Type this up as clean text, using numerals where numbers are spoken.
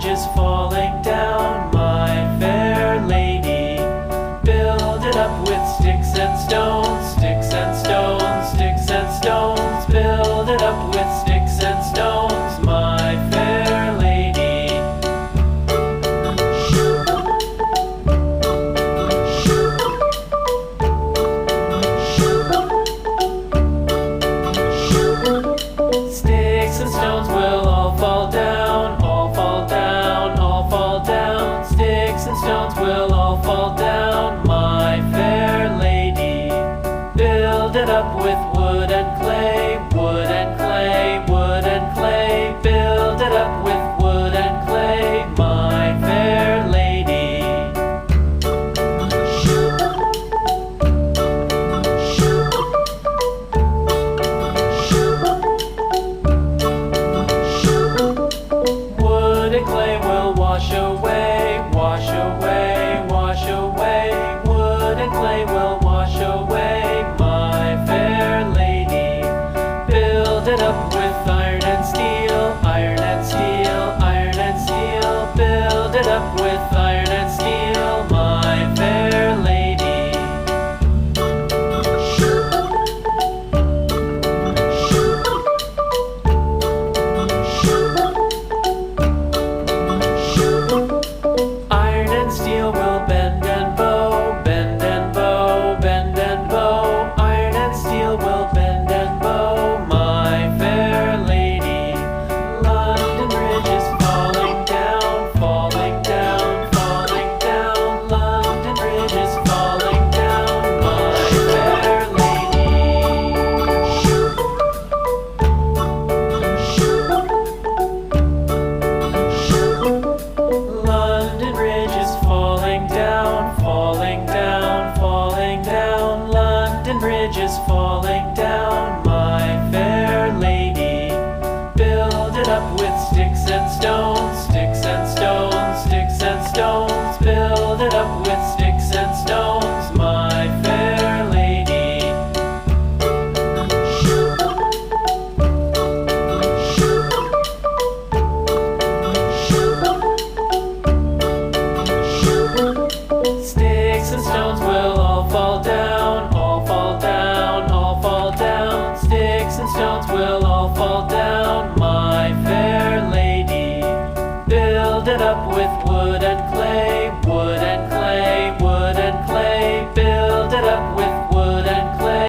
bridges falling down, my fair lady. Build it up with sticks and stones, sticks and stones, sticks and stones. Build it up with sticks and stones, my fair lady. Sticks and stones will all fall down, all fall down, all fall down. Sticks and stones will all fall down, my fair lady. Build it up with wood and clay, wood and clay, wood and clay. Build it up with wood and clay, my fair lady. Wood and clay will wash away, wash away, wash away. Wood and clay will wash away, my fair lady. Build it up with iron and steel, iron and steel, iron and steel. Build it up with iron and steel, my fair lady. Iron and steel will bend and bow, bend and bow, bend and bow. Iron and steel will bend and bow, my fair lady. London Bridge is falling down, falling down, falling down. London Bridge is falling down, my fair lady. London Bridge is falling down, falling down, falling down. London Bridge is falling down, my fair lady. Build it up with sticks and stones, sticks and stones, sticks and stones. Build it up with sticks and stones, my fair lady. Sticks and stones will all fall down, all fall down, all fall down. Sticks and stones will all fall down, my fair lady. Build it up with wood and clay,